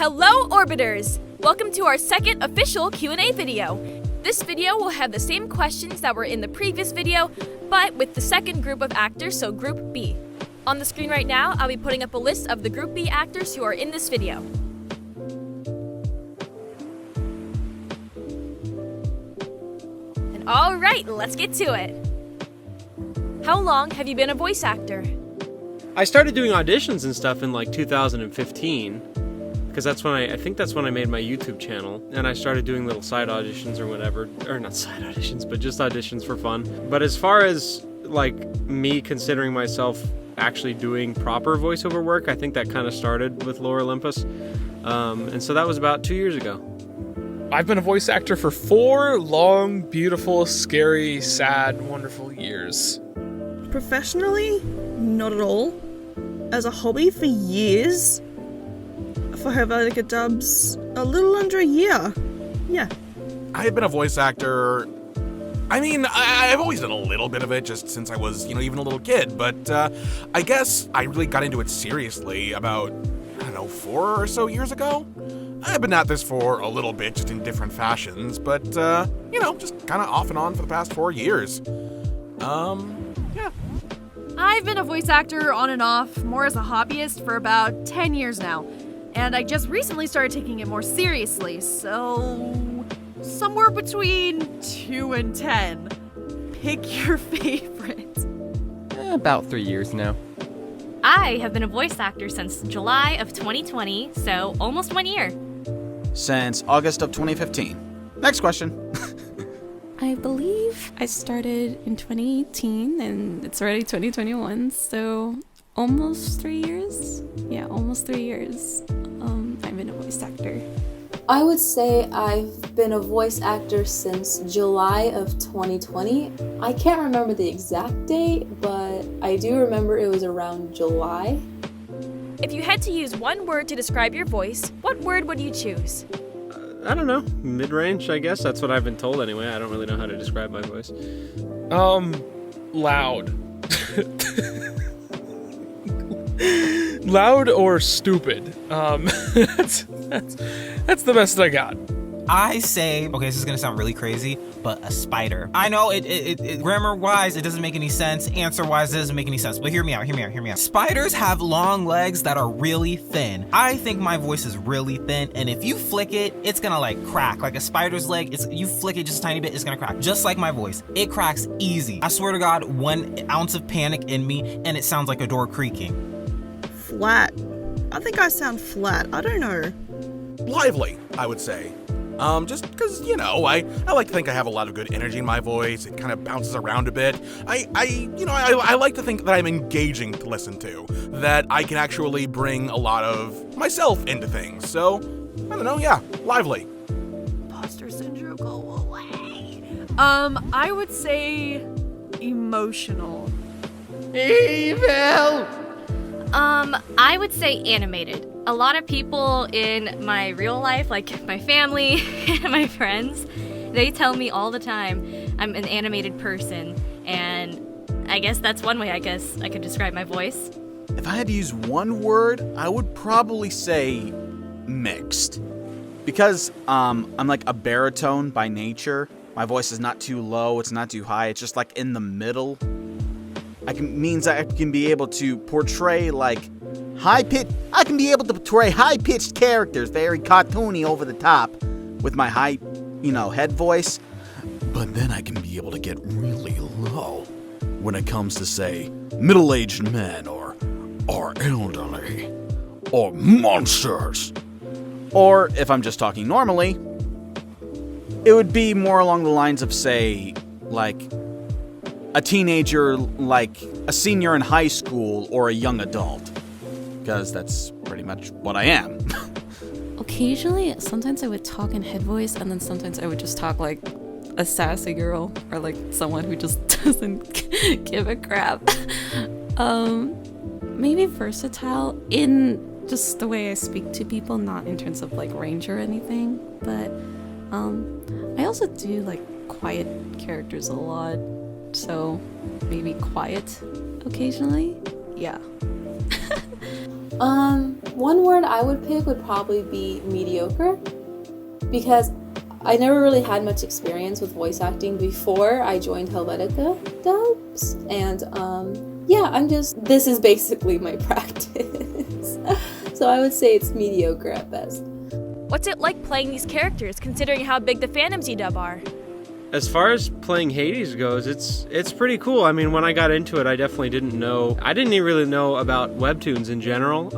Hello, Orbiters! Welcome to our second official Q&A video. This video will have the same questions that were in the previous video, but with the second group of actors, so Group B. On the screen right now, I'll be putting up a list of the Group B actors who are in this video. And alright, let's get to it. How long have you been a voice actor? I started doing auditions and stuff in like 2015. Because that's when I think that's when I made my YouTube channel, and I started doing little side auditions or whatever, or not side auditions, but just auditions for fun. But as far as like me considering myself actually doing proper voiceover work, I think that kind of started with Lore Olympus, and so that was about 2 years ago. I've been a voice actor for 4 long, beautiful, scary, sad, wonderful years. Professionally, not at all. As a hobby for years. For Helvetica dubs, a little under a year. Yeah. I've been a voice actor. I mean, I've always done a little bit of it just since I was, even a little kid. But I guess I really got into it seriously about, 4 or so years ago. I've been at this for a little bit, just in different fashions. But, just kind of off and on for the past 4 years. Yeah. I've been a voice actor on and off, more as a hobbyist, for about 10 years now. And I just recently started taking it more seriously, so somewhere between 2 and 10. Pick your favorite. About 3 years now. I have been a voice actor since July of 2020, so almost 1 year. Since August of 2015. Next question. I believe I started in 2018 and it's already 2021, so almost 3 years? Yeah, almost 3 years. I've been a voice actor. I would say I've been a voice actor since July of 2020. I can't remember the exact date, but I do remember it was around July. If you had to use one word to describe your voice, what word would you choose? I don't know, mid-range, I guess. That's what I've been told anyway. I don't really know how to describe my voice. Loud. Loud or stupid. That's the best I got. I say, okay, this is gonna sound really crazy, but a spider. I know it grammar-wise, it doesn't make any sense. Answer-wise, it doesn't make any sense. But hear me out. Spiders have long legs that are really thin. I think my voice is really thin, and if you flick it, it's gonna like crack. Like a spider's leg, you flick it just a tiny bit, it's gonna crack. Just like my voice, it cracks easy. I swear to God, 1 ounce of panic in me, and it sounds like a door creaking. Flat. I think I sound flat. I don't know. Lively, I would say. Just because, I like to think I have a lot of good energy in my voice. It kind of bounces around a bit. I like to think that I'm engaging to listen to, that I can actually bring a lot of myself into things. So, I don't know, yeah, lively. Imposter syndrome, go away. I would say emotional. Evil! I would say animated. A lot of people in my real life, like my family and my friends, they tell me all the time I'm an animated person, and I guess that's one way I could describe my voice. If I had to use one word, I would probably say mixed. Because I'm like a baritone by nature. My voice is not too low, it's not too high, it's just like in the middle. Means I can be able to portray like high-pitched characters, very cartoony, over the top, with my high, head voice. But then I can be able to get really low when it comes to, say, middle-aged men or elderly or monsters. Or if I'm just talking normally, it would be more along the lines of, say, like a teenager, like a senior in high school, or a young adult. Because that's pretty much what I am. Occasionally, sometimes I would talk in head voice, and then sometimes I would just talk like a sassy girl, or like someone who just doesn't give a crap. Maybe versatile in just the way I speak to people, not in terms of like range or anything. But I also do like quiet characters a lot. So maybe quiet occasionally. Yeah. One word I would pick would probably be mediocre, because I never really had much experience with voice acting before I joined Helvetica dubs, and this is basically my practice. So I would say it's mediocre at best. What's it like playing these characters, considering how big the fandoms you dub are? As far as playing Hades goes, it's pretty cool. I mean, when I got into it, I definitely didn't know. I didn't even really know about webtoons in general.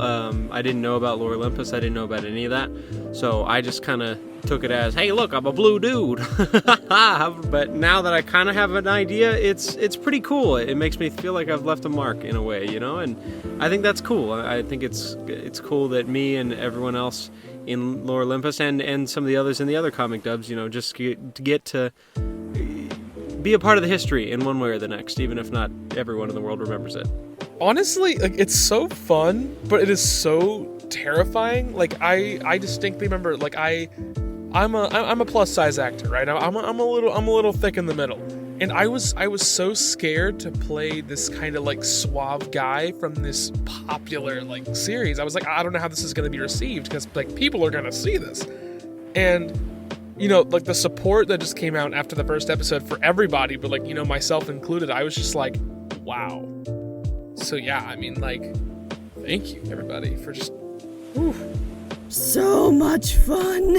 I didn't know about Lore Olympus. I didn't know about any of that. So I just kind of took it as, hey, look, I'm a blue dude. But now that I kind of have an idea, it's pretty cool. It makes me feel like I've left a mark in a way, you know. And I think that's cool. I think it's cool that me and everyone else in Lore Olympus and some of the others in the other comic dubs, you know, just get to be a part of the history in one way or the next, even if not everyone in the world remembers it. Honestly, like, it's so fun, but it is so terrifying. Like, I distinctly remember, like, I'm a plus size actor, right? I'm a little thick in the middle. And I was so scared to play this kind of like suave guy from this popular like series. I was like, I don't know how this is going to be received, because like people are going to see this. And you know, like the support that just came out after the first episode for everybody, but like, you know, myself included, I was just like, wow. So yeah, I mean, like, thank you everybody for just so much fun.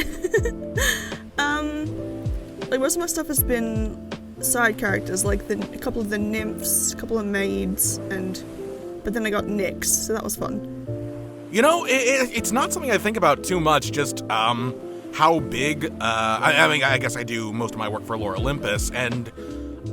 Like most of my stuff has been side characters, like a couple of the nymphs, a couple of maids, but then I got Nyx, so that was fun. You know, it's not something I think about too much, just how big, I mean, I guess I do most of my work for Lore Olympus, and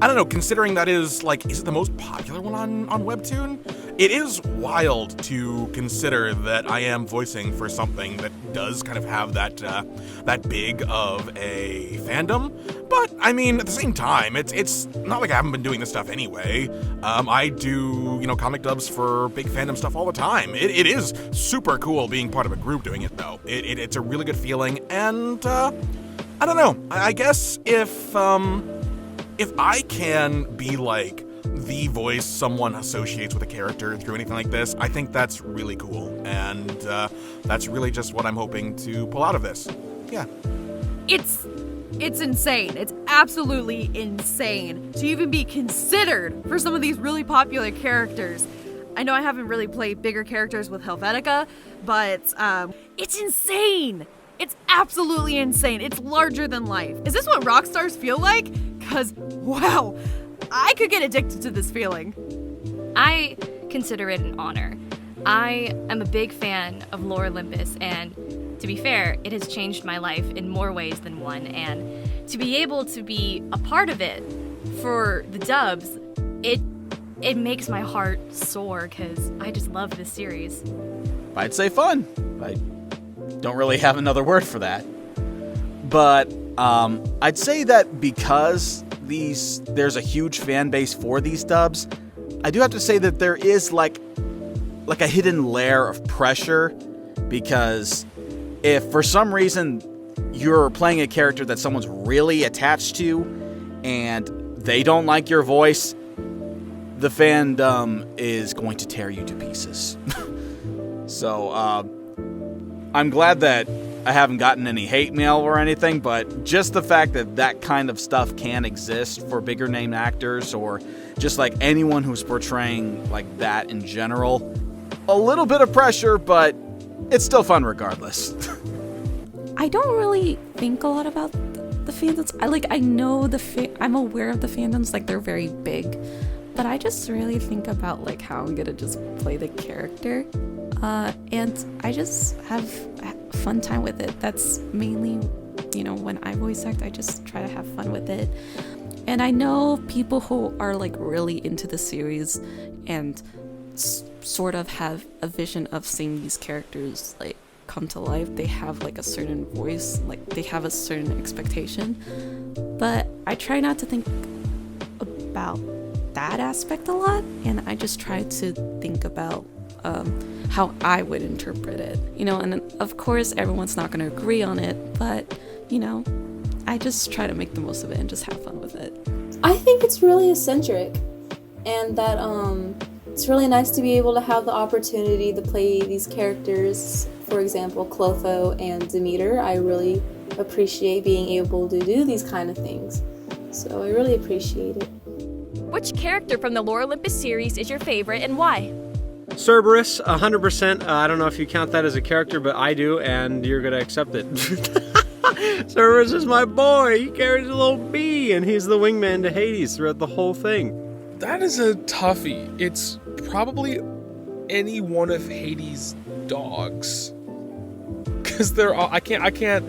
I don't know, considering that is it the most popular one on WEBTOON? It is wild to consider that I am voicing for something that does kind of have that big of a fandom. But, I mean, at the same time, it's not like I haven't been doing this stuff anyway. I do, you know, comic dubs for big fandom stuff all the time. It is super cool being part of a group doing it, though. It's a really good feeling, and, I don't know. I guess if I can be, like, the voice someone associates with a character through anything like this, I think that's really cool, and that's really just what I'm hoping to pull out of this. Yeah. It's insane. It's absolutely insane to even be considered for some of these really popular characters. I know I haven't really played bigger characters with Helvetica, but it's insane. It's absolutely insane. It's larger than life. Is this what rock stars feel like? Because, wow, I could get addicted to this feeling. I consider it an honor. I am a big fan of Lore Olympus, and to be fair, it has changed my life in more ways than one, and to be able to be a part of it for the dubs, it makes my heart soar, because I just love this series. I'd say fun. I don't really have another word for that. But I'd say that because there's a huge fan base for these dubs, I do have to say that there is like a hidden layer of pressure, because if for some reason you're playing a character that someone's really attached to and they don't like your voice, the fandom is going to tear you to pieces. So I'm glad that I haven't gotten any hate mail or anything, but just the fact that that kind of stuff can exist for bigger name actors, or just like anyone who's portraying like that in general, a little bit of pressure, but it's still fun regardless. I don't really think a lot about the fandoms. I know I'm aware of the fandoms, like they're very big, but I just really think about like how I'm gonna just play the character, and I just have a fun time with it. That's mainly, you know, when I voice act, I just try to have fun with it. And I know people who are like really into the series and sort of have a vision of seeing these characters like come to life. They have like a certain voice, like they have a certain expectation, but I try not to think about that aspect a lot, and I just try to think about how I would interpret it, you know. And of course everyone's not going to agree on it, but you know, I just try to make the most of it and just have fun with it. I think it's really eccentric, and that it's really nice to be able to have the opportunity to play these characters. For example, Clotho and Demeter. I really appreciate being able to do these kind of things. So I really appreciate it. Which character from the Lore Olympus series is your favorite and why? Cerberus, 100%. I don't know if you count that as a character, but I do, and you're gonna accept it. Cerberus is my boy. He carries a little bee, and he's the wingman to Hades throughout the whole thing. That is a toughie. It's probably any one of Hades' dogs. Cause they're all I can't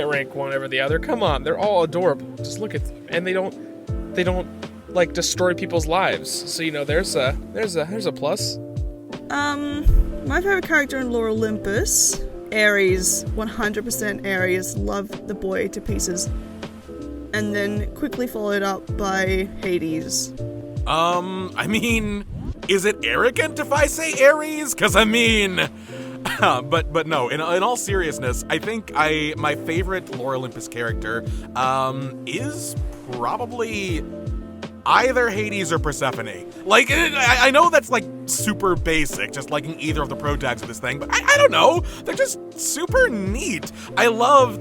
rank one over the other. Come on, they're all adorable. Just look at them. And they don't like destroy people's lives. So there's a plus. My favorite character in Lore Olympus, Ares, 100% Ares, love the boy to pieces. And then quickly followed up by Hades. I mean, is it arrogant if I say Ares? Cause I mean, but no, in all seriousness, I think my favorite Lore Olympus character, is probably either Hades or Persephone. Like, I know that's like super basic, just liking either of the protags of this thing, but I don't know, they're just super neat. I love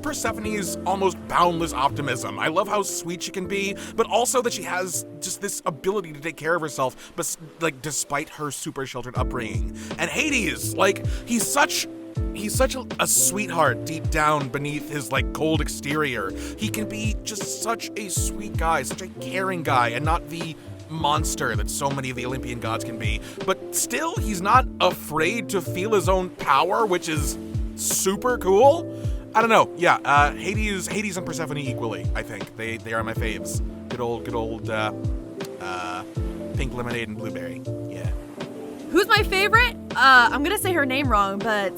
Persephone's almost boundless optimism. I love how sweet she can be, but also that she has just this ability to take care of herself, but like despite her super sheltered upbringing. And Hades, like, he's such a sweetheart deep down beneath his like cold exterior. He can be just such a sweet guy, such a caring guy, and not the monster that so many of the Olympian gods can be. But still, he's not afraid to feel his own power, which is super cool. I don't know. Yeah, Hades and Persephone equally, I think. They are my faves. Good old pink lemonade and blueberry. Yeah. Who's my favorite? I'm gonna say her name wrong, but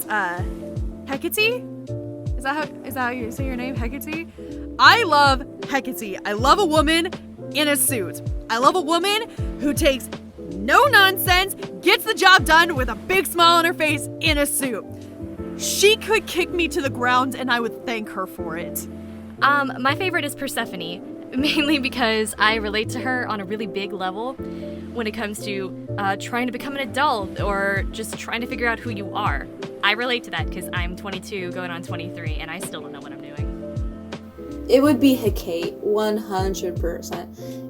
Hecate? Is that how you say your name? Hecate? I love Hecate. I love a woman in a suit. I love a woman who takes no nonsense, gets the job done with a big smile on her face in a suit. She could kick me to the ground and I would thank her for it. My favorite is Persephone, mainly because I relate to her on a really big level when it comes to trying to become an adult or just trying to figure out who you are. I relate to that because I'm 22 going on 23 and I still don't know what I'm doing. It would be Hecate, 100%.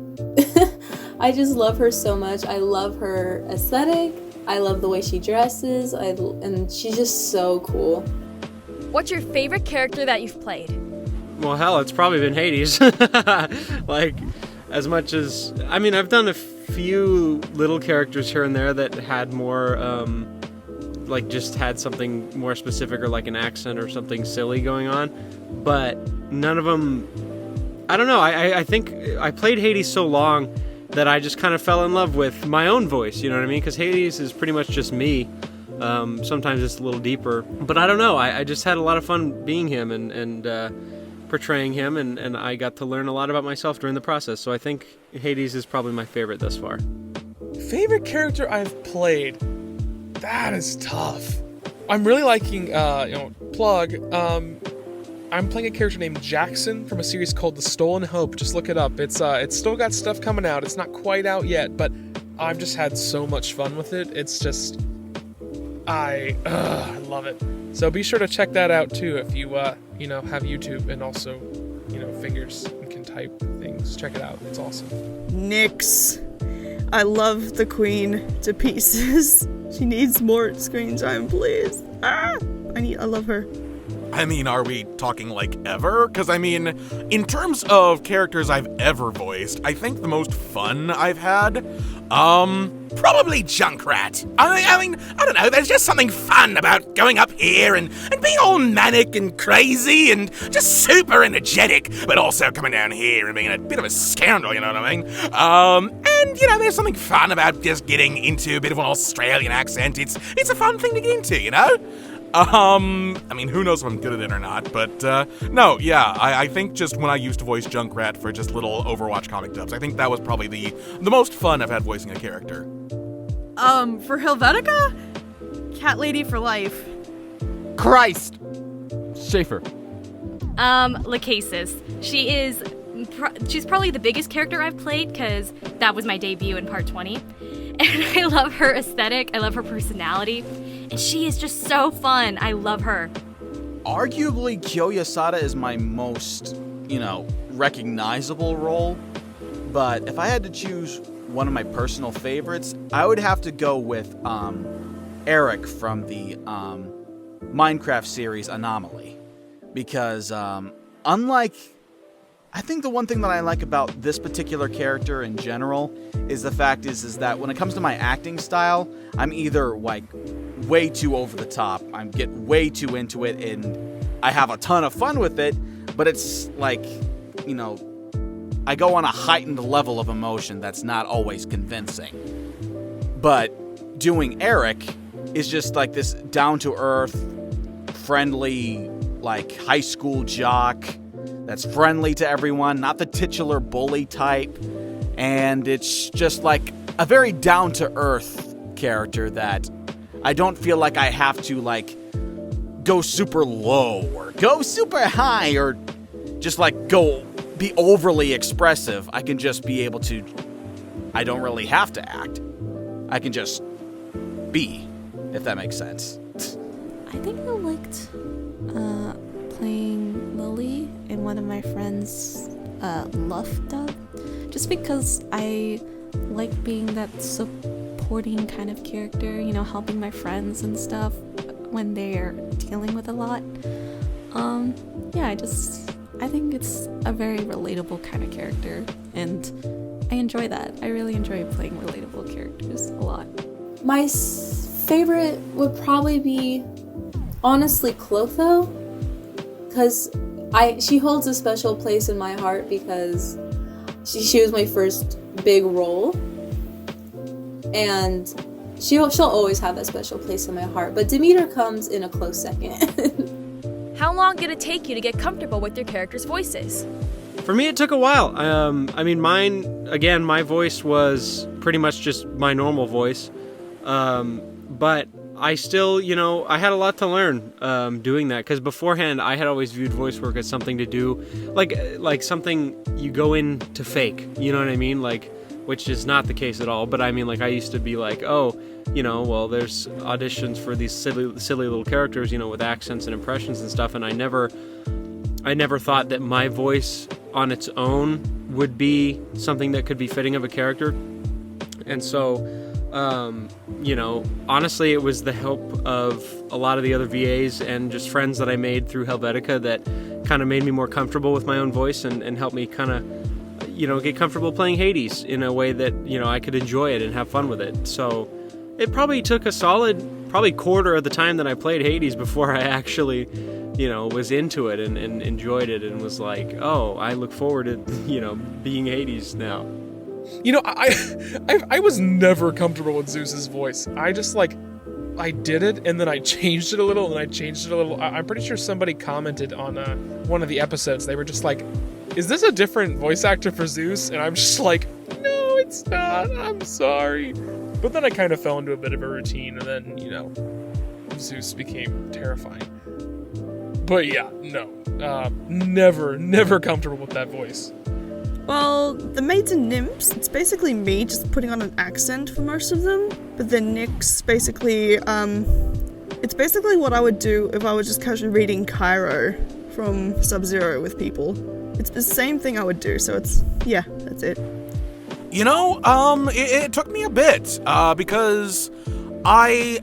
I just love her so much. I love her aesthetic. I love the way she dresses. And she's just so cool. What's your favorite character that you've played? Well, hell, it's probably been Hades. Like, as much as... I mean, I've done a few little characters here and there that had more, like, just had something more specific or like an accent or something silly going on. But none of them... I don't know. I think I played Hades so long that I just kind of fell in love with my own voice, you know what I mean? Because Hades is pretty much just me. Sometimes it's a little deeper. But I don't know. I just had a lot of fun being him and portraying him, and I got to learn a lot about myself during the process. So I think Hades is probably my favorite thus far. Favorite character I've played? That is tough. I'm really liking, plug. I'm playing a character named Jackson from a series called The Stolen Hope. Just look it up. It's still got stuff coming out. It's not quite out yet, but I've just had so much fun with it. It's just, I love it. So be sure to check that out too if you have YouTube and also, fingers and can type things. Check it out. It's awesome. Nyx. I love the queen to pieces. She needs more screen time, please. I love her. I mean, are we talking like ever? Because I mean, in terms of characters I've ever voiced, I think the most fun I've had, probably Junkrat. I mean, I don't know, there's just something fun about going up here and being all manic and crazy and just super energetic, but also coming down here and being a bit of a scoundrel, you know what I mean? And, there's something fun about just getting into a bit of an Australian accent. It's a fun thing to get into, you know? I mean, who knows if I'm good at it or not, but, no, yeah, I think just when I used to voice Junkrat for just little Overwatch comic dubs, I think that was probably the most fun I've had voicing a character. For Helvetica? Cat Lady for life. Christ! Schaefer. Lachesis. She's probably the biggest character I've played because that was my debut in part 20. And I love her aesthetic, I love her personality, and she is just so fun. I love her. Arguably, Kyo Yasada is my most, recognizable role. But if I had to choose one of my personal favorites, I would have to go with Eric from the Minecraft series Anomaly. Because unlike... I think the one thing that I like about this particular character in general is the fact is that when it comes to my acting style, I'm either like way too over the top, I get way too into it, and I have a ton of fun with it, but it's like, I go on a heightened level of emotion that's not always convincing. But doing Eric is just like this down-to-earth, friendly, like high school jock that's friendly to everyone, not the titular bully type, and it's just like a very down-to-earth character that I don't feel like I have to like go super low or go super high or just like go be overly expressive. I can just be able to, I don't really have to act. I can just be, if that makes sense. I think I liked playing Lily in one of my friends' Luff dub, just because I like being that supporting kind of character, helping my friends and stuff when they're dealing with a lot. I think it's a very relatable kind of character, and I enjoy that. I really enjoy playing relatable characters a lot. My favorite would probably be, honestly, Clotho, because she holds a special place in my heart because she was my first big role, and she'll always have that special place in my heart. But Demeter comes in a close second. How long did it take you to get comfortable with your characters' voices? For me, it took a while. My voice was pretty much just my normal voice. But I still, I had a lot to learn doing that, because beforehand I had always viewed voice work as something to do, like something you go in to fake, you know what I mean? Like, which is not the case at all. But I mean, like, I used to be like, oh, there's auditions for these silly little characters, with accents and impressions and stuff, and I never thought that my voice on its own would be something that could be fitting of a character. And so, honestly, it was the help of a lot of the other VAs and just friends that I made through Helvetica that kind of made me more comfortable with my own voice and helped me kind of, get comfortable playing Hades in a way that, I could enjoy it and have fun with it. So it probably took a solid, quarter of the time that I played Hades before I actually, was into it and enjoyed it and was like, oh, I look forward to, being Hades now. I was never comfortable with Zeus's voice. I just I did it and then I changed it a little and I changed it a little. I'm pretty sure somebody commented on one of the episodes. They were just like, is this a different voice actor for Zeus? And I'm just like, no, it's not. I'm sorry. But then I kind of fell into a bit of a routine, and then, Zeus became terrifying. But yeah, no. Never comfortable with that voice. Well, the maids and nymphs, it's basically me just putting on an accent for most of them. But then Nyx, basically, it's basically what I would do if I was just casually reading Cairo from Sub-Zero with people. It's the same thing I would do, so that's it. It took me a bit, because I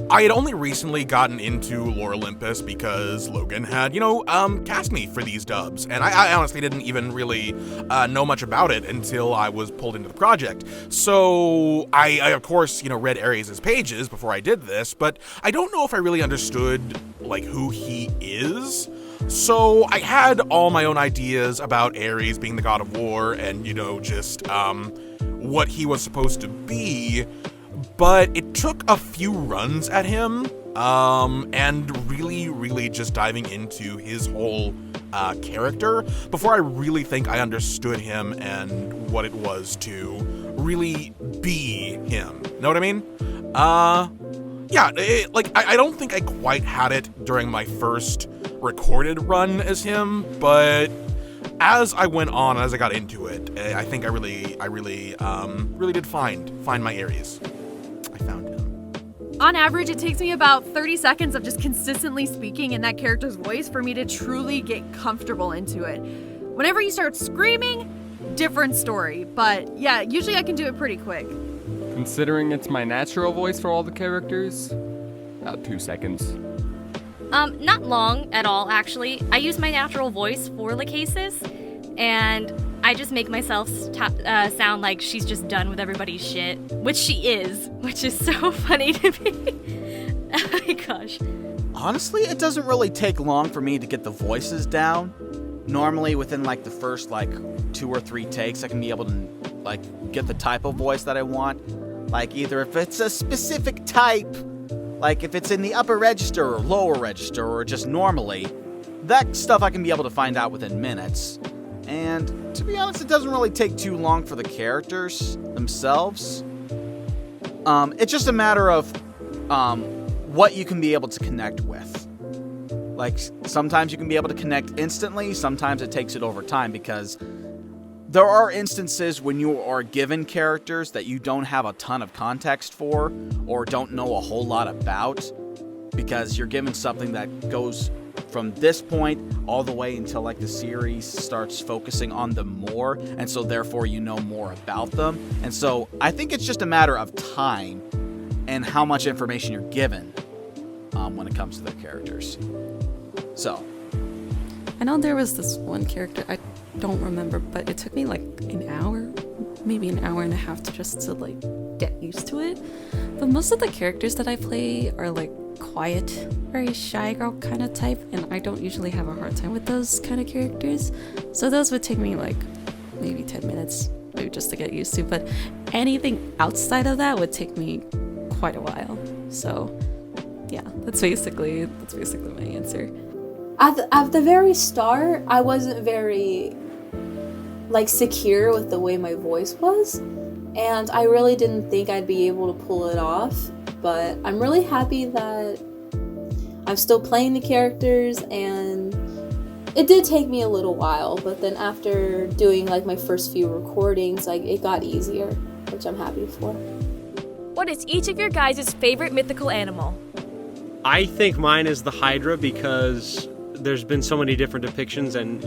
had only recently gotten into Lore Olympus because Loganne had, cast me for these dubs, and I honestly didn't even really know much about it until I was pulled into the project. So I of course, read Ares' pages before I did this, but I don't know if I really understood, who he is. So I had all my own ideas about Ares being the god of war and, just what he was supposed to be, but it took a few runs at him and really just diving into his whole character before I really think I understood him and what it was to really be him. Know what I mean? I don't think I quite had it during my first recorded run as him, but as I went on, as I got into it, I think I really did find my Aries. I found him. On average, it takes me about 30 seconds of just consistently speaking in that character's voice for me to truly get comfortable into it. Whenever you start screaming, different story. But yeah, usually I can do it pretty quick. Considering it's my natural voice for all the characters, about 2 seconds. Not long at all, actually. I use my natural voice for the cases, and I just make myself sound like she's just done with everybody's shit, which she is, which is so funny to me. Oh my gosh. Honestly, it doesn't really take long for me to get the voices down. Normally, within like the first 2 or 3 takes, I can be able to get the type of voice that I want. Like either if it's a specific type, like if it's in the upper register or lower register or just normally, that stuff I can be able to find out within minutes. And to be honest, it doesn't really take too long for the characters themselves. It's just a matter of what you can be able to connect with. Like sometimes you can be able to connect instantly, sometimes it takes it over time, because there are instances when you are given characters that you don't have a ton of context for or don't know a whole lot about, because you're given something that goes from this point all the way until the series starts focusing on them more, and so therefore you know more about them. And so I think it's just a matter of time and how much information you're given when it comes to their characters. So I know there was this one character, I don't remember, but it took me an hour, maybe an hour and a half to get used to it. But most of the characters that I play are quiet, very shy girl kind of type, and I don't usually have a hard time with those kind of characters. So those would take me maybe 10 minutes, maybe just to get used to. But anything outside of that would take me quite a while. So yeah, that's basically my answer. At the very start, I wasn't very secure with the way my voice was, and I really didn't think I'd be able to pull it off. But I'm really happy that I'm still playing the characters, and it did take me a little while, but then after doing my first few recordings, it got easier, which I'm happy for. What is each of your guys' favorite mythical animal? I think mine is the Hydra, because there's been so many different depictions, and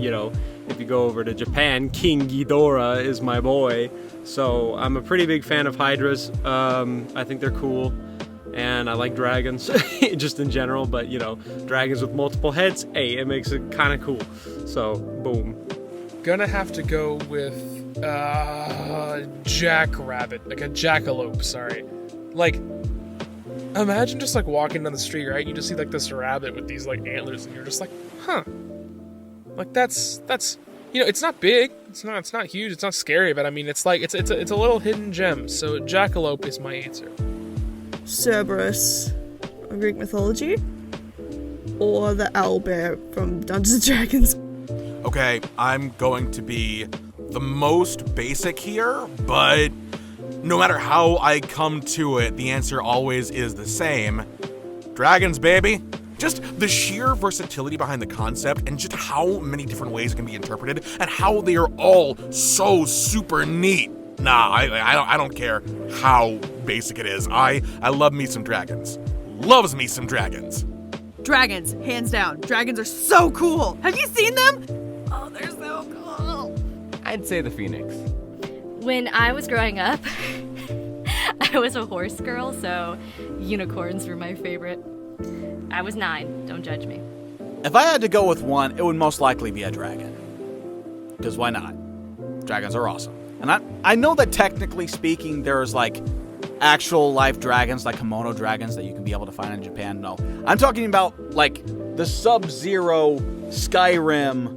if you go over to Japan, King Ghidorah is my boy. So I'm a pretty big fan of Hydras. I think they're cool, and I like dragons just in general, but dragons with multiple heads, hey, it makes it kind of cool. So boom. Gonna have to go with jackrabbit, a jackalope, sorry. Imagine just walking down the street, right? You just see this rabbit with these antlers, and you're just huh. That's it's not big, it's not huge, it's not scary, but I mean it's a little hidden gem. So jackalope is my answer. Cerberus of Greek mythology, or the owlbear from Dungeons & Dragons. Okay, I'm going to be the most basic here, but no matter how I come to it, the answer always is the same. Dragons, baby. Just the sheer versatility behind the concept, and just how many different ways it can be interpreted, and how they are all so super neat. Nah, I don't care how basic it is. I love me some dragons. Loves me some dragons. Dragons, hands down. Dragons are so cool. Have you seen them? Oh, they're so cool. I'd say the Phoenix. When I was growing up, I was a horse girl, so unicorns were my favorite. I was 9, don't judge me. if I had to go with one, it would most likely be a dragon. Because why not? Dragons are awesome. And I know that technically speaking, there's actual live dragons, like kimono dragons that you can be able to find in Japan. No, I'm talking about the Sub-Zero Skyrim,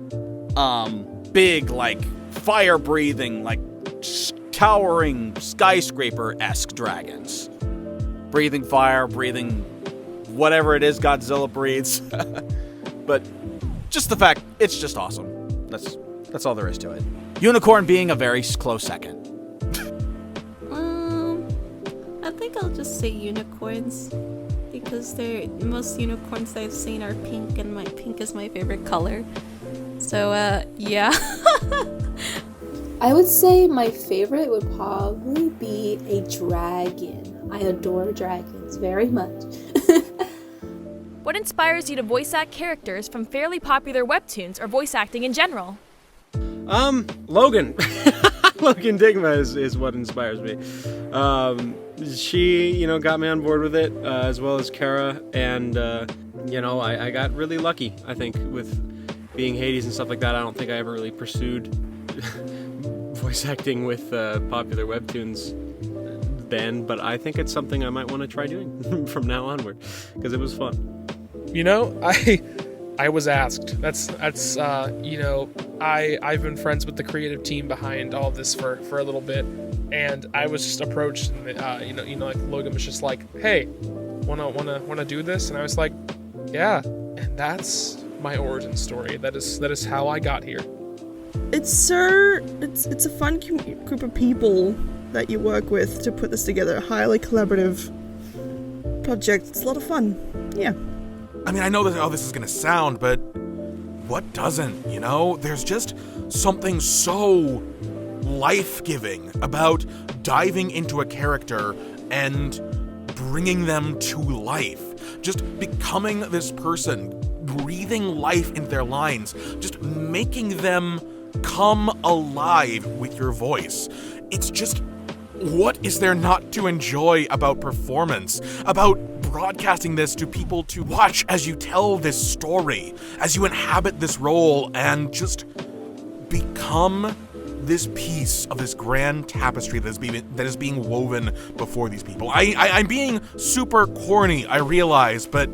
big fire-breathing, towering skyscraper-esque dragons. Breathing fire, breathing whatever it is Godzilla breathes. But just the fact, it's just awesome. That's all there is to it. Unicorn being a very close second. I think I'll just say unicorns. because most unicorns I've seen are pink, and pink is my favorite color. So, yeah. I would say my favorite would probably be a dragon. I adore dragons very much. What inspires you to voice act characters from fairly popular webtoons or voice acting in general? Loganne. Loganne Digma is what inspires me. She, got me on board with it, as well as Kara, and, I got really lucky, I think, with being Hades and stuff like that. I don't think I ever really pursued voice acting with popular webtoons then, but I think it's something I might want to try doing from now onward, because it was fun. I was asked. I've been friends with the creative team behind all this for a little bit, and I was just approached, and like Logan was just like, "Hey, wanna do this?" And I was like, "Yeah," and that's my origin story. That is how I got here. It's a fun group of people that you work with to put this together. A highly collaborative project. It's a lot of fun. Yeah. I mean, I know how this is gonna sound, but what doesn't, There's just something so life-giving about diving into a character and bringing them to life. Just becoming this person, breathing life into their lines, just making them come alive with your voice. It's just, what is there not to enjoy about performance, about broadcasting this to people to watch as you tell this story, as you inhabit this role, and just become this piece of this grand tapestry that is being woven before these people. I'm being super corny, I realize, but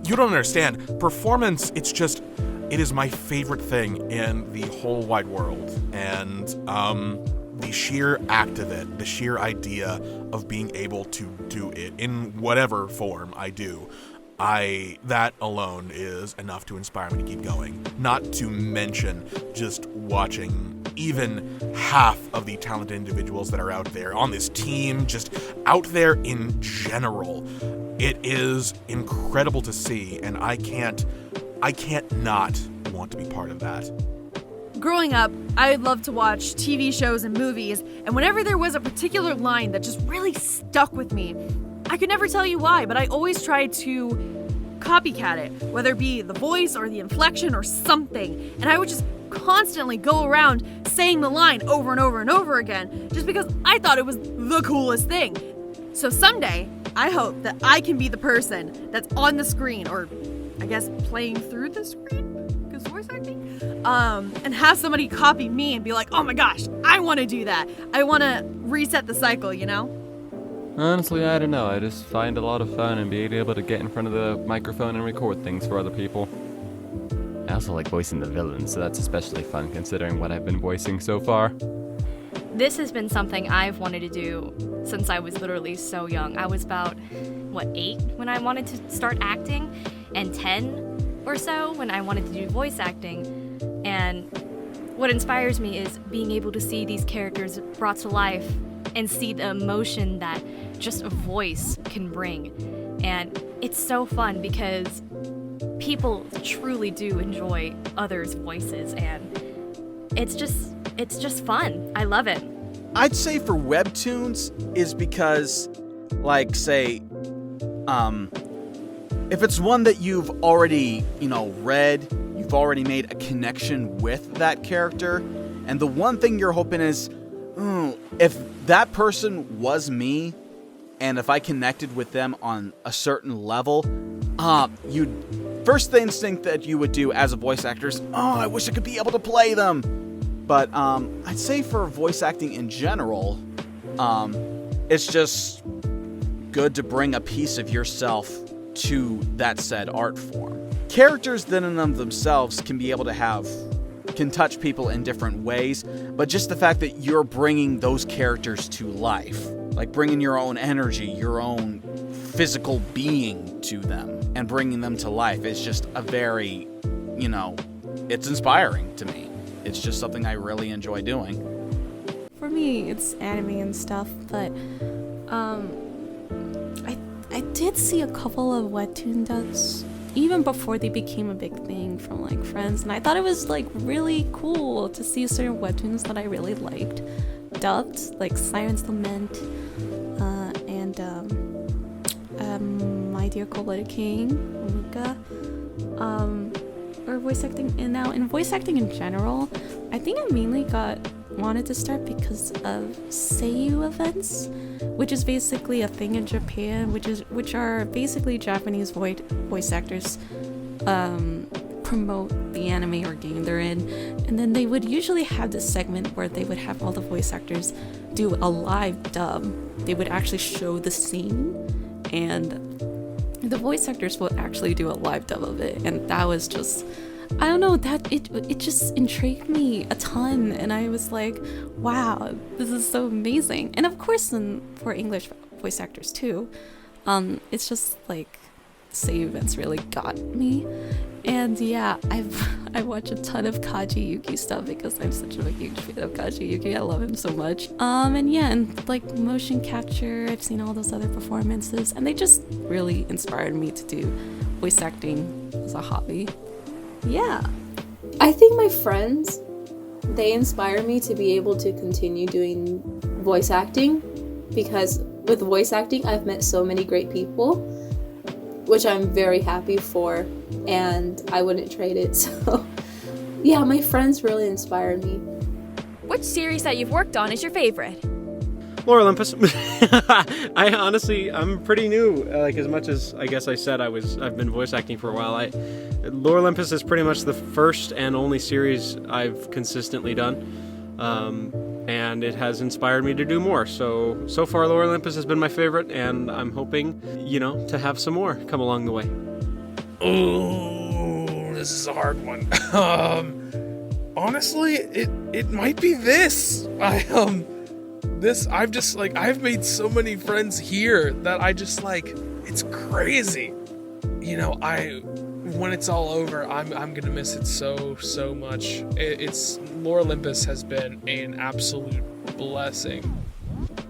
you don't understand. Performance, it is my favorite thing in the whole wide world, and the sheer act of it, the sheer idea of being able to do it in whatever form I do, that alone is enough to inspire me to keep going. Not to mention just watching even half of the talented individuals that are out there on this team, just out there in general. It is incredible to see, and I can't not want to be part of that. Growing up, I loved to watch TV shows and movies, and whenever there was a particular line that just really stuck with me, I could never tell you why, but I always tried to copycat it, whether it be the voice or the inflection or something, and I would just constantly go around saying the line over and over and over again, just because I thought it was the coolest thing. So someday, I hope that I can be the person that's on the screen, or I guess playing through the screen, because voice acting, and have somebody copy me and be like, oh my gosh, I want to do that. I want to reset the cycle, Honestly, I don't know. I just find a lot of fun in being able to get in front of the microphone and record things for other people. I also like voicing the villains, so that's especially fun considering what I've been voicing so far. This has been something I've wanted to do since I was literally so young. I was about, 8 when I wanted to start acting, and 10 or so when I wanted to do voice acting. And what inspires me is being able to see these characters brought to life and see the emotion that just a voice can bring. And it's so fun because people truly do enjoy others' voices, and it's just fun. I love it. I'd say for webtoons is because, like, say, if it's one that you've already, read, you've already made a connection with that character, and the one thing you're hoping is, if that person was me, and if I connected with them on a certain level, first instinct that you would do as a voice actor is, I wish I could be able to play them. But I'd say for voice acting in general, it's just good to bring a piece of yourself to that said art form. Characters then in and of themselves can touch people in different ways, but just the fact that you're bringing those characters to life, like bringing your own energy, your own physical being to them and bringing them to life, is just a very, it's inspiring to me. It's just something I really enjoy doing. For me, it's anime and stuff, but I did see a couple of webtoon dubs even before they became a big thing from like friends, and I thought it was like really cool to see certain webtoons that I really liked dubbed, like Siren's Lament and My Dear Cold-Blooded King, Omika, or voice acting. And now in voice acting in general, I think I mainly wanted to start because of Seiyu events, which is basically a thing in Japan, which are basically Japanese voice actors promote the anime or game they're in, and then they would usually have this segment where they would have all the voice actors do a live dub. They would actually show the scene, and the voice actors would actually do a live dub of it, and that was just, I don't know, that it just intrigued me a ton, and I was like, wow, this is so amazing. And of course, for English voice actors too, it's just like Seiyu events really got me. And yeah, I watch a ton of Kaji Yuki stuff because I'm such a huge fan of Kaji Yuki. I love him so much. And yeah, and like motion capture, I've seen all those other performances, and they just really inspired me to do voice acting as a hobby. Yeah. I think my friends, they inspire me to be able to continue doing voice acting, because with voice acting, I've met so many great people, which I'm very happy for, and I wouldn't trade it. So yeah, my friends really inspire me. Which series that you've worked on is your favorite? Lore Olympus. I'm pretty new. Like, as much as I guess I said I've been voice acting for a while. Lore Olympus is pretty much the first and only series I've consistently done, and it has inspired me to do more. So far, Lore Olympus has been my favorite, and I'm hoping, to have some more come along the way. Oh, this is a hard one. Honestly, it might be this. I've made so many friends here that I just like, it's crazy. When it's all over, I'm gonna miss it so much. It's Lore Olympus has been an absolute blessing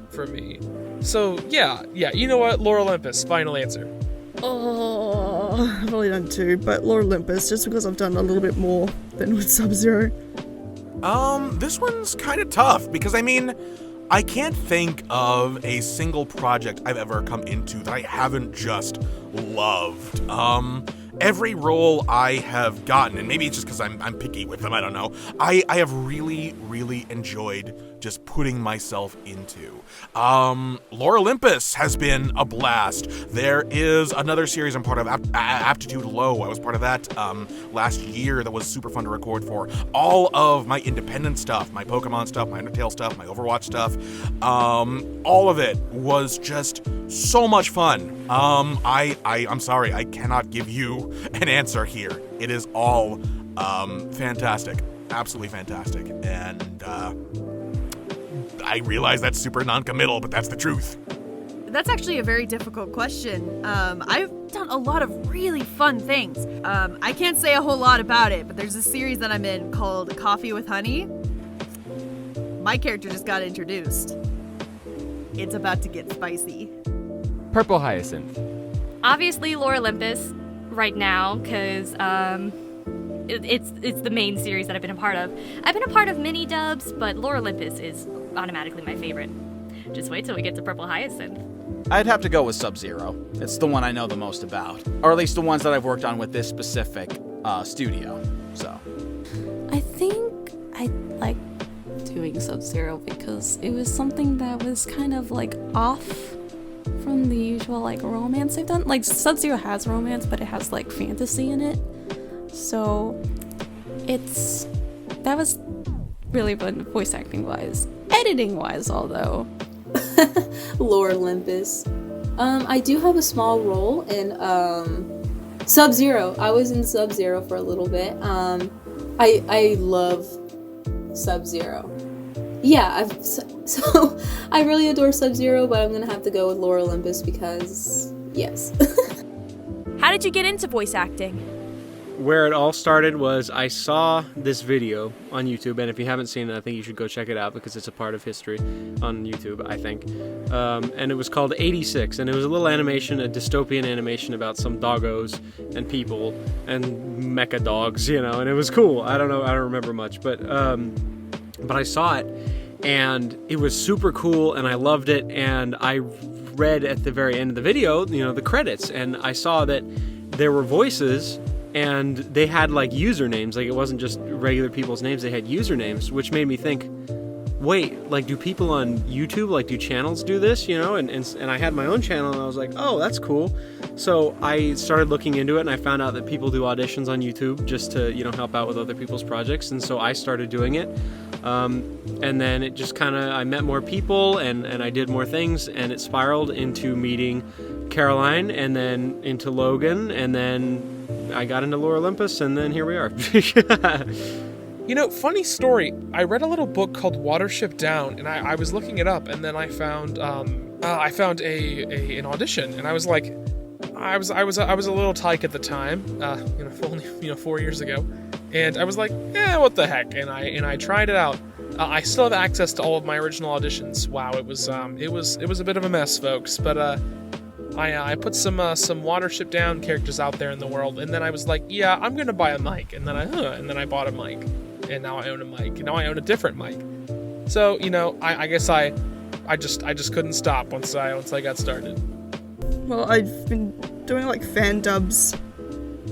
for me. So yeah, you know what? Lore Olympus, final answer. Oh, I've only done 2, but Lore Olympus, just because I've done a little bit more than with Sub-Zero. This one's kind of tough, because I can't think of a single project I've ever come into that I haven't just loved. Every role I have gotten, and maybe it's just because I'm picky with them, I don't know, I have really, really enjoyed just putting myself into. Lore Olympus has been a blast. There is another series I'm part of, Aptitude Low. I was part of that last year that was super fun to record for. All of my independent stuff, my Pokemon stuff, my Undertale stuff, my Overwatch stuff, all of it was just so much fun. I'm sorry, I cannot give you an answer here. It is all fantastic, absolutely fantastic, and I realize that's super non-committal, but that's the truth. That's actually a very difficult question. I've done a lot of really fun things. I can't say a whole lot about it, but there's a series that I'm in called Coffee with Honey. My character just got introduced. It's about to get spicy. Purple Hyacinth. Obviously Lore Olympus right now, because it's the main series that I've been a part of. I've been a part of mini dubs, but Lore Olympus is automatically my favorite. Just wait till we get to Purple Hyacinth. I'd have to go with Sub-Zero. It's the one I know the most about, or at least the ones that I've worked on with this specific studio. So I think I like doing Sub-Zero because it was something that was kind of like off from the usual like romance I've done. Like Sub-Zero has romance, but it has like fantasy in it. So that was really fun voice acting wise. Editing wise, although. Lore Olympus. I do have a small role in Sub-Zero. I was in Sub-Zero for a little bit. I love Sub-Zero. Yeah, so I really adore Sub-Zero, but I'm gonna have to go with Lore Olympus because yes. How did you get into voice acting? where it all started was I saw this video on YouTube, and if you haven't seen it, I think you should go check it out because it's a part of history on YouTube, I think. And it was called 86, and it was a little animation, a dystopian animation about some doggos and people and mecha dogs, you know, and it was cool. I don't remember much, but I saw it, and it was super cool, and I loved it, and I read at the very end of the video, you know, the credits, and I saw that there were voices, and they had like usernames. Like, it wasn't just regular people's names, they had usernames, which made me think, wait, like, do people on YouTube, like, do channels do this, you know? And I had my own channel, and I was like, oh, that's cool. So I started looking into it, and I found out that people do auditions on YouTube just to, you know, help out with other people's projects, and so I started doing it. And then it just kind of, I met more people, and I did more things, and it spiraled into meeting Caroline, and then into Loganne, and then I got into Lore Olympus, and then here we are. You know, funny story. I read a little book called Watership Down, and I was looking it up, and then I found an audition, and I was like, I was a little tyke at the time, only 4 years ago, and I was like, what the heck, and I tried it out. I still have access to all of my original auditions. Wow, it was a bit of a mess, folks, but I put some Watership Down characters out there in the world, and then I was like, yeah, I'm gonna buy a mic, and then I bought a mic, and now I own a mic, and now I own a different mic. So, you know, I guess I just couldn't stop once I got started. Well, I've been doing like fan dubs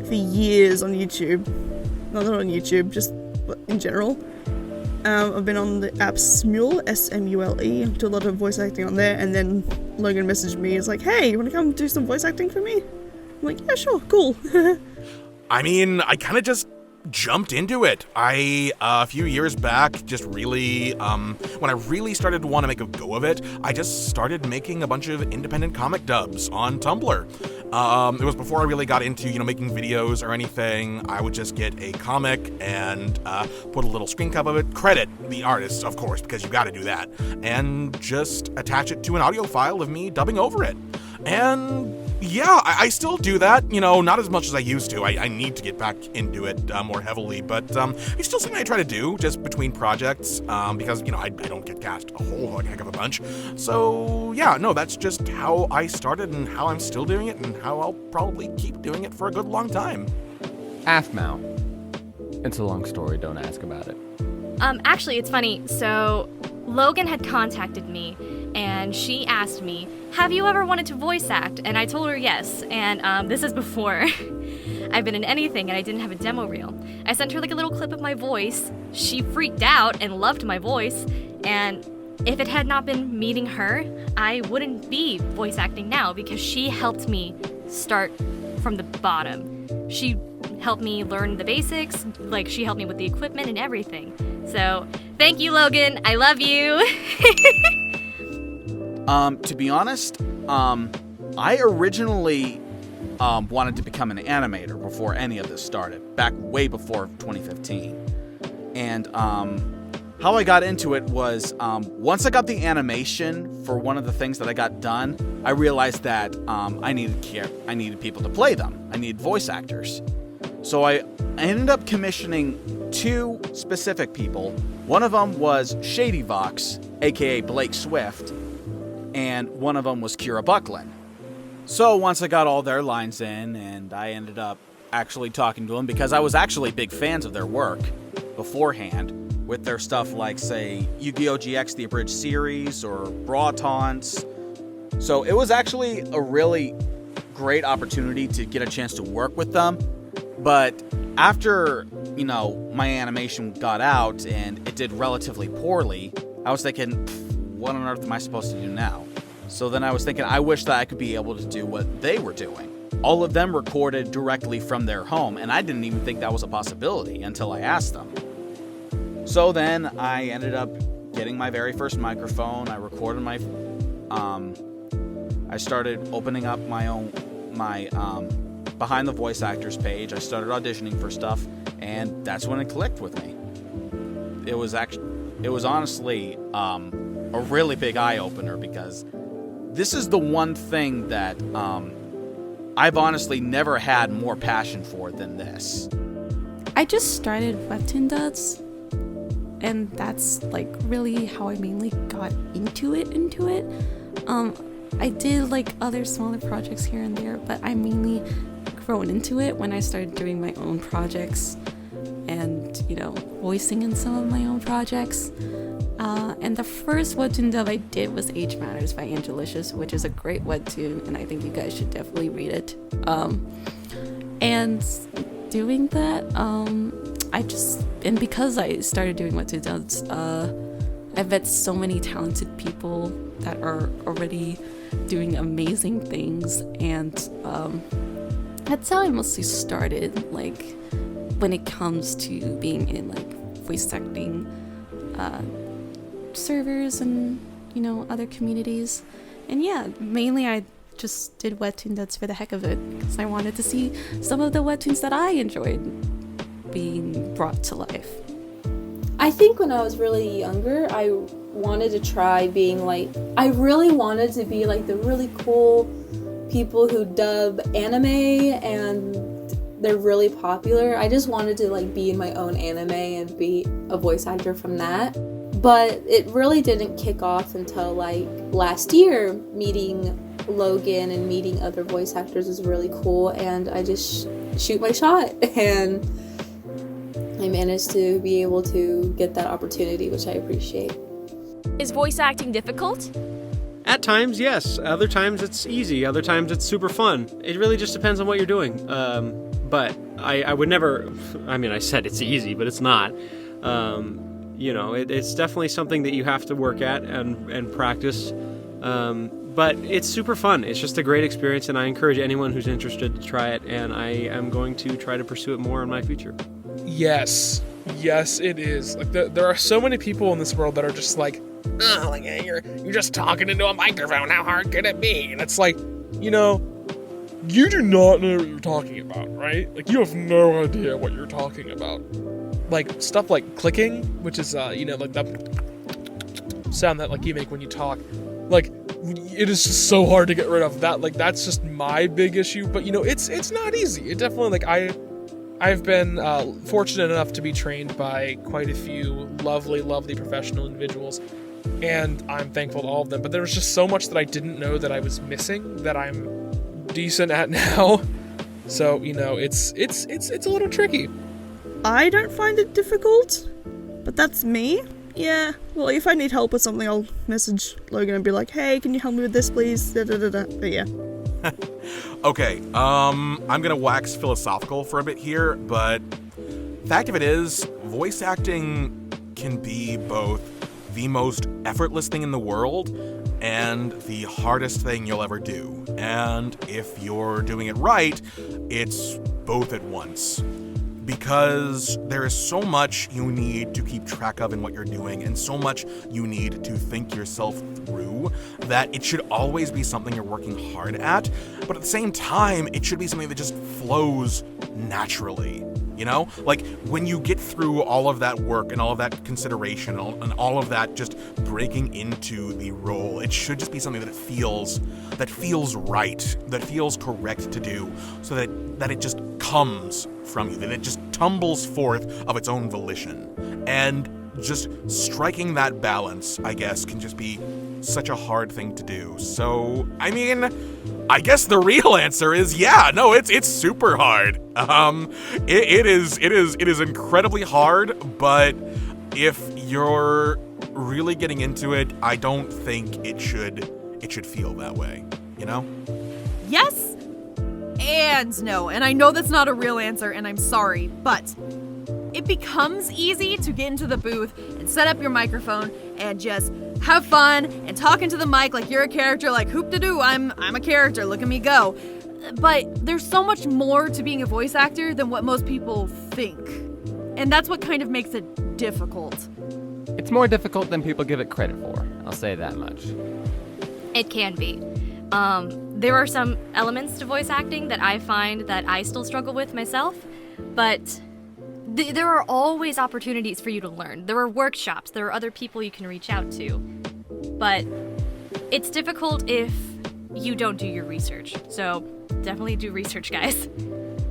for years on YouTube. Not on YouTube, just in general. I've been on the app Smule, S-M-U-L-E, do a lot of voice acting on there, and then Logan messaged me, he's like, hey, you want to come do some voice acting for me? I'm like, yeah, sure, cool. I mean, I kind of just jumped into it. A few years back, just really, when I really started to want to make a go of it, I just started making a bunch of independent comic dubs on Tumblr. It was before I really got into, making videos or anything. I would just get a comic and put a little screen cap of it, credit the artists, of course, because you gotta do that, and just attach it to an audio file of me dubbing over it. And yeah, I still do that, not as much as I used to. I need to get back into it more heavily, but it's still something I try to do just between projects, because, I don't get cast a whole heck of a bunch. So yeah, no, that's just how I started and how I'm still doing it and how I'll probably keep doing it for a good long time. Aphmau. It's a long story, don't ask about it. Actually, it's funny. So, Loganne had contacted me, and she asked me, have you ever wanted to voice act? And I told her yes, and this is before I've been in anything and I didn't have a demo reel. I sent her like a little clip of my voice. She freaked out and loved my voice, and if it had not been meeting her, I wouldn't be voice acting now, because she helped me start from the bottom. She helped me learn the basics, like she helped me with the equipment and everything. So, thank you, Loganne. I love you. To be honest, I originally wanted to become an animator before any of this started, way before 2015. And how I got into it was, once I got the animation for one of the things that I got done, I realized that I needed people to play them. I needed voice actors. So I ended up commissioning 2 specific people. One of them was Shady Vox, aka Blake Swift, and one of them was Kira Buckland. So once I got all their lines in, and I ended up actually talking to them, because I was actually big fans of their work beforehand, with their stuff like, say, Yu-Gi-Oh! GX The Abridged Series, or Brawl Taunts. So it was actually a really great opportunity to get a chance to work with them. But after, my animation got out and it did relatively poorly, I was thinking, what on earth am I supposed to do now? So then I was thinking, I wish that I could be able to do what they were doing. All of them recorded directly from their home, and I didn't even think that was a possibility until I asked them. So then I ended up getting my very first microphone. I recorded I started opening up my Behind the Voice Actors page. I started auditioning for stuff, and that's when it clicked with me. It was honestly a really big eye-opener, because this is the one thing that I've honestly never had more passion for than this. I just started webtoon dubs, and that's like really how I mainly got into it. I did like other smaller projects here and there, but I mainly grown into it when I started doing my own projects and, you know, voicing in some of my own projects. And the first webtoon dub I did was Age Matters by Angelicious, which is a great webtoon, and I think you guys should definitely read it. And doing that, because I started doing webtoon dubs, I've met so many talented people that are already doing amazing things, and that's how I mostly started, like, when it comes to being in, like, voice acting servers and, you know, other communities. And yeah, mainly I just did webtoon dubs for the heck of it, because I wanted to see some of the webtoons that I enjoyed being brought to life. I think when I was really younger, I wanted to try being like, I really wanted to be like the really cool people who dub anime and they're really popular. I just wanted to like be in my own anime and be a voice actor from that. But it really didn't kick off until like last year. Meeting Loganne and meeting other voice actors was really cool, and I just shoot my shot and I managed to be able to get that opportunity, which I appreciate. Is voice acting difficult? At times, yes. Other times it's easy. Other times it's super fun. It really just depends on what you're doing. But I would never, I mean, I said it's easy, but it's not. You know, it's definitely something that you have to work at and practice. But it's super fun. It's just a great experience, and I encourage anyone who's interested to try it, and I am going to try to pursue it more in my future. Yes, it is. Like there are so many people in this world that are just like, oh, like you're just talking into a microphone. How hard could it be? And it's like, you know, you do not know what you're talking about, right? Like you have no idea what you're talking about. Like stuff like clicking, which is you know, like the sound that like you make when you talk. Like it is just so hard to get rid of that. Like that's just my big issue. But you know, it's not easy. It definitely, like I've been fortunate enough to be trained by quite a few lovely professional individuals, and I'm thankful to all of them. But there was just so much that I didn't know that I was missing that I'm decent at now. So you know, it's a little tricky. I don't find it difficult, but that's me. Yeah, well, if I need help with something, I'll message Logan and be like, hey, can you help me with this, please? But yeah. Okay, I'm gonna wax philosophical for a bit here, but fact of it is, voice acting can be both the most effortless thing in the world and the hardest thing you'll ever do. And if you're doing it right, it's both at once. Because there is so much you need to keep track of in what you're doing, and so much you need to think yourself through, that it should always be something you're working hard at, but at the same time, it should be something that just flows naturally. You know? Like, when you get through all of that work and all of that consideration and all of that just breaking into the role, it should just be something that feels right, that feels correct to do, so that it just comes from you, that it just tumbles forth of its own volition. And just striking that balance, I guess, can just be such a hard thing to do. So, I mean, I guess the real answer is yeah, no, it's super hard. It is incredibly hard, but if you're really getting into it, I don't think it should feel that way, you know? Yes and no. And I know that's not a real answer, and I'm sorry, but it becomes easy to get into the booth and set up your microphone and just have fun and talk into the mic like you're a character, like hoop-de-doo, I'm a character, look at me go. But there's so much more to being a voice actor than what most people think. And that's what kind of makes it difficult. It's more difficult than people give it credit for. I'll say that much. It can be. There are some elements to voice acting that I find that I still struggle with myself, but there are always opportunities for you to learn. There are workshops, there are other people you can reach out to, but it's difficult if you don't do your research. So definitely do research, guys.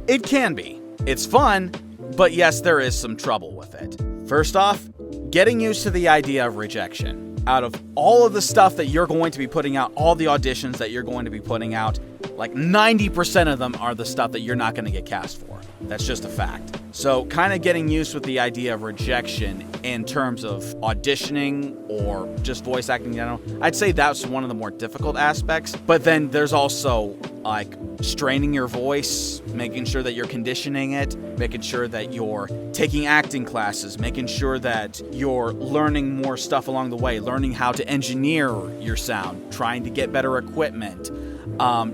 It can be. It's fun, but yes, there is some trouble with it. First off, getting used to the idea of rejection. Out of all of the stuff that you're going to be putting out, all the auditions that you're going to be putting out, like 90% of them are the stuff that you're not going to get cast for. That's just a fact. So kind of getting used with the idea of rejection in terms of auditioning or just voice acting in general, I'd say that's one of the more difficult aspects. But then there's also like straining your voice, making sure that you're conditioning it, making sure that you're taking acting classes, making sure that you're learning more stuff along the way, learning how to engineer your sound, trying to get better equipment,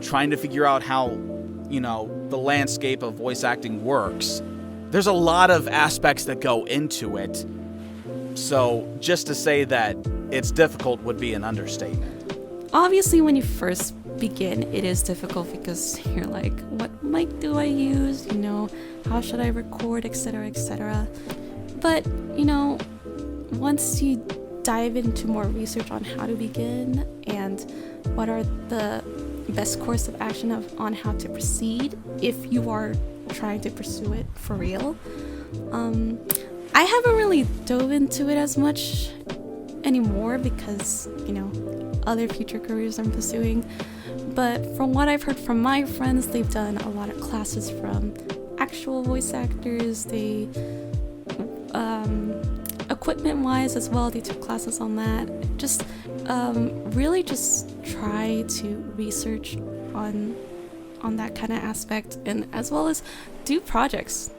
trying to figure out how, the landscape of voice acting works. There's a lot of aspects that go into it. So just to say that it's difficult would be an understatement. Obviously, when you first begin, it is difficult because you're like, what mic do I use? How should I record, etc., etc. But, once you dive into more research on how to begin and what are the best course of action on how to proceed if you are trying to pursue it for real. I haven't really dove into it as much anymore because, other future careers I'm pursuing. But from what I've heard from my friends, they've done a lot of classes from actual voice actors. They, equipment-wise as well, they took classes on that. Just really just try to research on that kind of aspect, and as well as do projects,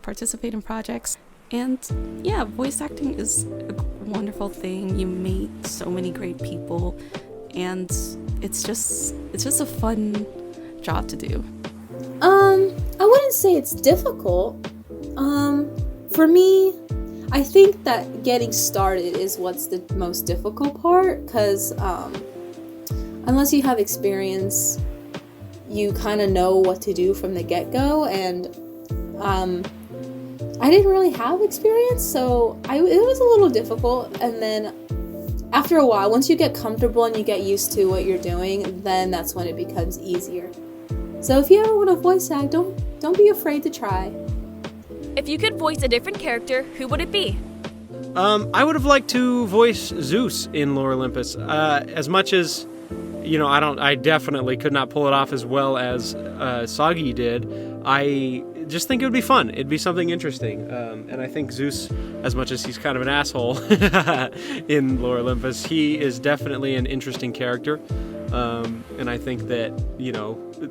participate in projects. And yeah, voice acting is a wonderful thing. You meet so many great people, and it's just a fun job to do. I wouldn't say it's difficult. For me, I think that getting started is what's the most difficult part, because unless you have experience, you kind of know what to do from the get-go, and I didn't really have experience, so it was a little difficult. And then after a while, once you get comfortable and you get used to what you're doing, then that's when it becomes easier. So if you ever want to voice act, don't be afraid to try. If you could voice a different character, who would it be? I would have liked to voice Zeus in Lore Olympus. As much as, I definitely could not pull it off as well as Soggy did. I just think it would be fun. It'd be something interesting. And I think Zeus, as much as he's kind of an asshole in Lore Olympus, he is definitely an interesting character. And I think that,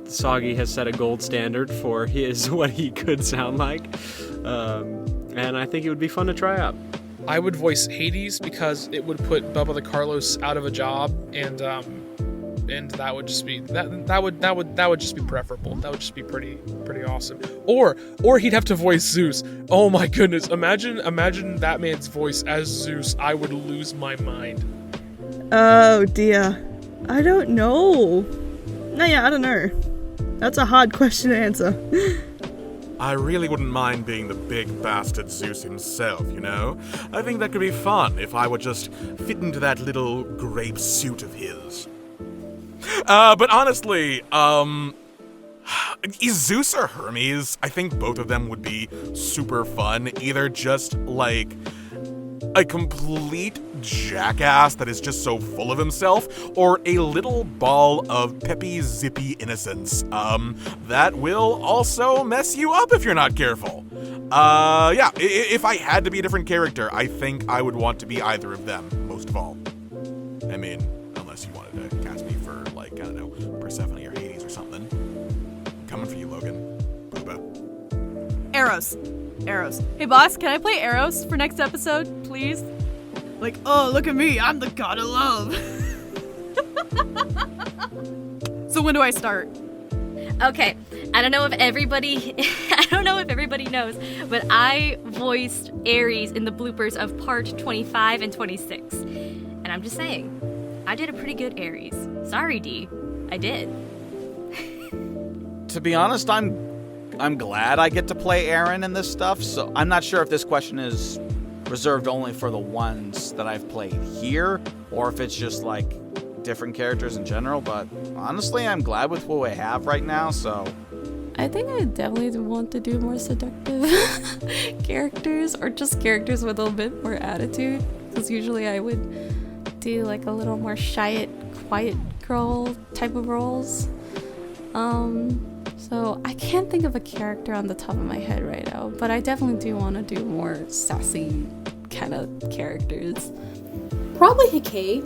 Soggy has set a gold standard for what he could sound like. And I think it would be fun to try out. I would voice Hades because it would put Buba The Carlos out of a job, and that would just be that would just be preferable. That would just be pretty awesome. Or he'd have to voice Zeus. Oh my goodness! Imagine that man's voice as Zeus. I would lose my mind. Oh dear, I don't know. I don't know. That's a hard question to answer. I really wouldn't mind being the big bastard Zeus himself, I think that could be fun if I would just fit into that little grape suit of his. But honestly, is Zeus or Hermes? I think both of them would be super fun. Either just like a complete jackass that is just so full of himself, or a little ball of peppy, zippy innocence that will also mess you up if you're not careful. If I had to be a different character, I think I would want to be either of them, most of all. I mean, unless you wanted to cast me for, Persephone or Hades or something. I'm coming for you, Logan. Buba. Eros. Hey boss, can I play Eros for next episode, please? Oh, look at me, I'm the god of love. So when do I start? Okay, I don't know if everybody knows, but I voiced Ares in the bloopers of part 25 and 26. And I'm just saying, I did a pretty good Ares. Sorry, D. I did. To be honest, I'm glad I get to play Aaron in this stuff, so I'm not sure if this question is reserved only for the ones that I've played here, or if it's just different characters in general, but honestly, I'm glad with what we have right now, so... I think I definitely want to do more seductive characters, or just characters with a little bit more attitude, because usually I would do like a little more shy, quiet girl type of roles. So I can't think of a character on the top of my head right now, but I definitely do want to do more sassy kind of characters. Probably Hikei.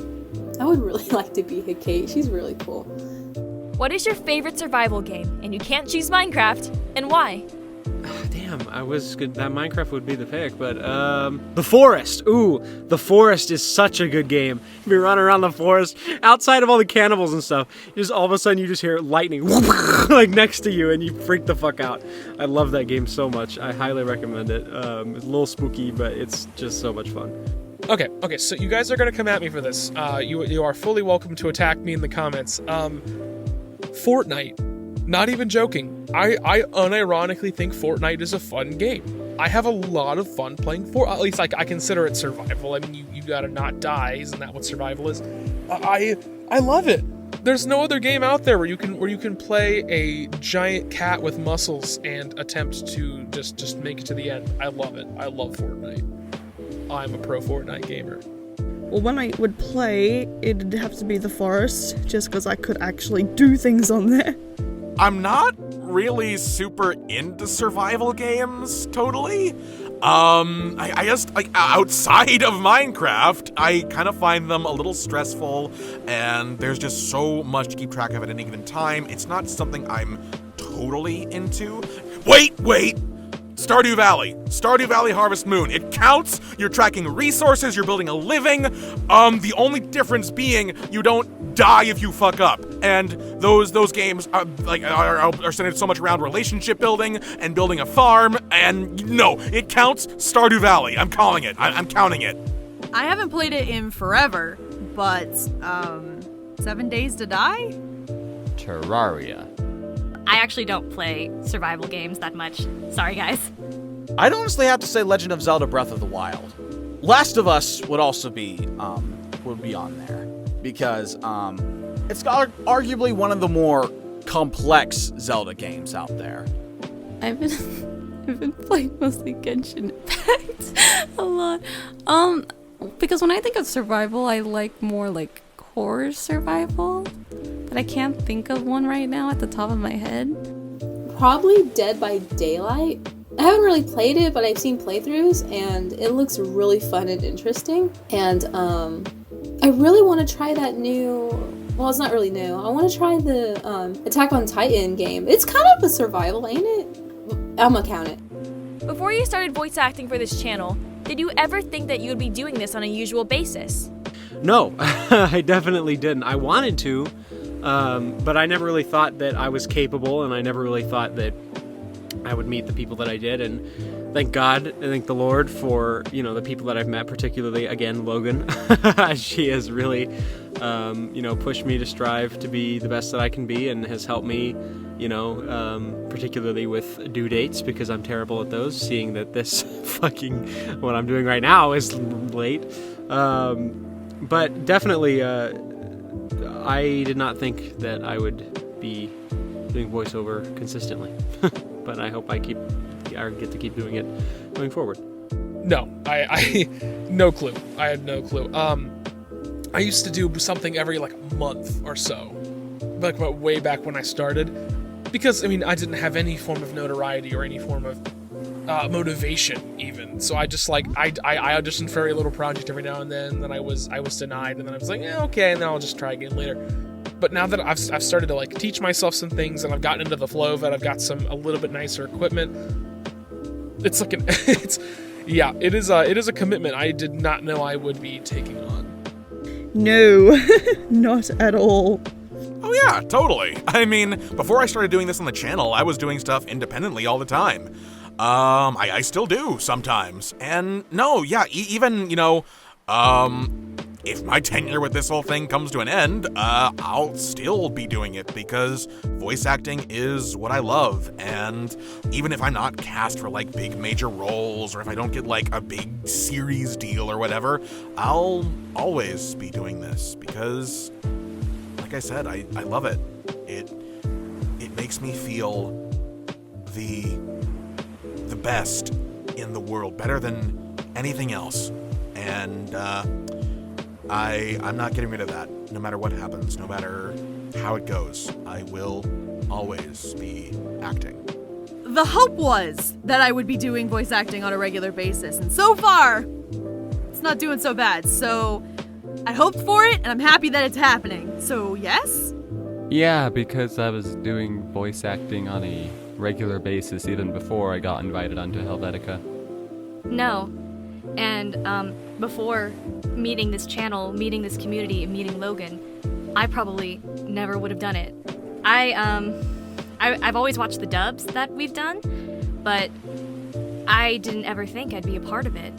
I would really like to be Hikei. She's really cool. What is your favorite survival game? And you can't choose Minecraft, and why? Damn, I was good. That Minecraft would be the pick, but The Forest. Ooh, The Forest is such a good game. You run around the forest, outside of all the cannibals and stuff. Just all of a sudden you just hear lightning like next to you, and you freak the fuck out. I love that game so much. I highly recommend it. It's a little spooky, but it's just so much fun. Okay, so you guys are gonna come at me for this. You are fully welcome to attack me in the comments. Fortnite. Not even joking. I unironically think Fortnite is a fun game. I have a lot of fun playing at least I consider it survival. I mean, you gotta not die, isn't that what survival is? I love it. There's no other game out there where you can play a giant cat with muscles and attempt to just make it to the end. I love it. I love Fortnite. I'm a pro Fortnite gamer. Well, when I would play, it'd have to be The Forest, just because I could actually do things on there. I'm not really super into survival games, totally. I just, like, outside of Minecraft, I kind of find them a little stressful, and there's just so much to keep track of at any given time. It's not something I'm totally into. Wait! Stardew Valley Harvest Moon. It counts, you're tracking resources, you're building a living. The only difference being you don't die if you fuck up. And those games are centered so much around relationship building and building a farm, and no, it counts. Stardew Valley. I'm calling it. I'm counting it. I haven't played it in forever, but 7 Days to Die? Terraria. I actually don't play survival games that much. Sorry, guys. I'd honestly have to say Legend of Zelda Breath of the Wild. Last of Us would also be on there, because it's arguably one of the more complex Zelda games out there. I've been playing mostly Genshin Impact a lot. Because when I think of survival, I like more like horror survival, but I can't think of one right now at the top of my head. Probably Dead by Daylight. I haven't really played it, but I've seen playthroughs, and it looks really fun and interesting. And I really want to try that new... Well, it's not really new. I want to try the Attack on Titan game. It's kind of a survival, ain't it? I'm gonna count it. Before you started voice acting for this channel, did you ever think that you would be doing this on a usual basis? No, I definitely didn't. I wanted to, but I never really thought that I was capable, and I never really thought that I would meet the people that I did. And thank God and thank the Lord for, the people that I've met, particularly, again, Loganne. She has really, pushed me to strive to be the best that I can be, and has helped me, particularly with due dates, because I'm terrible at those, seeing that this what I'm doing right now is late. But definitely, I did not think that I would be doing voiceover consistently. But I hope I get to keep doing it going forward. No, I no clue. I had no clue. I used to do something every month or so, way back when I started, because I didn't have any form of notoriety or any form of motivation even. So I just I auditioned for a little project every now and then I was denied, and then I was like, yeah, okay, and then I'll just try again later. But now that I've started to teach myself some things, and I've gotten into the flow of it, I've got a little bit nicer equipment. It's it is a commitment I did not know I would be taking on. No, not at all. Oh yeah, totally. Before I started doing this on the channel, I was doing stuff independently all the time. I still do sometimes. And no, yeah, even, if my tenure with this whole thing comes to an end, I'll still be doing it, because voice acting is what I love. And even if I'm not cast for big major roles, or if I don't get a big series deal or whatever, I'll always be doing this, because like I said, I love it. It makes me feel the best in the world, better than anything else. And I'm not getting rid of that, no matter what happens, no matter how it goes. I will always be acting. The hope was that I would be doing voice acting on a regular basis, and so far, it's not doing so bad. So I hoped for it, and I'm happy that it's happening. So yes? Yeah, because I was doing voice acting on a regular basis even before I got invited onto Helvetica. No. And before meeting this channel, meeting this community, and meeting Logan, I probably never would have done it. I've always watched the dubs that we've done, but I didn't ever think I'd be a part of it.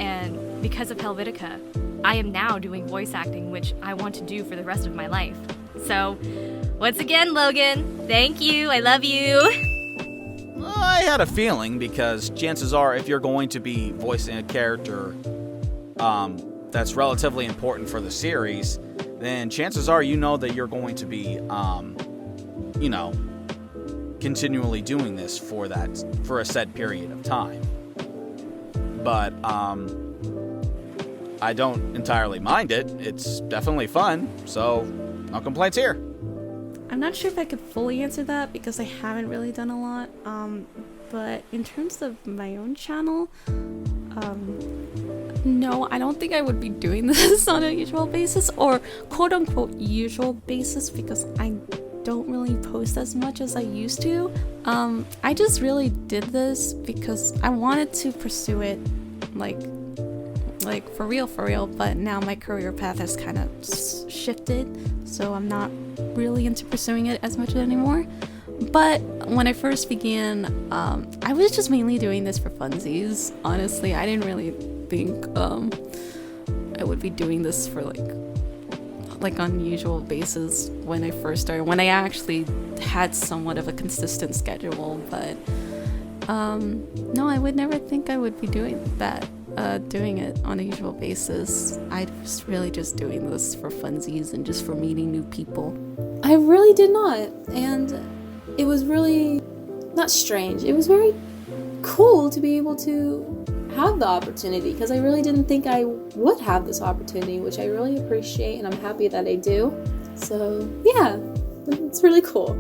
And because of Helvetica, I am now doing voice acting, which I want to do for the rest of my life. So, once again, Logan, thank you. I love you. I had a feeling, because chances are if you're going to be voicing a character that's relatively important for the series, then chances are you know that you're going to be, continually doing this for a set period of time. But I don't entirely mind it. It's definitely fun, so no complaints here. I'm not sure if I could fully answer that because I haven't really done a lot. But in terms of my own channel, no, I don't think I would be doing this on a usual basis, or quote unquote usual basis, because I don't really post as much as I used to. I just really did this because I wanted to pursue it like for real, but now my career path has kind of shifted, so I'm not really into pursuing it as much anymore. But when I first began, I was just mainly doing this for funsies. Honestly, I didn't really think I would be doing this for like on usual basis when I first started, when I actually had somewhat of a consistent schedule. But no, I would never think I would be doing that, doing it on a usual basis. I was really just doing this for funsies and just for meeting new people. I really did not, and it was really not strange. It was very cool to be able to have the opportunity, because I really didn't think I would have this opportunity, which I really appreciate, and I'm happy that I do. So yeah, it's really cool.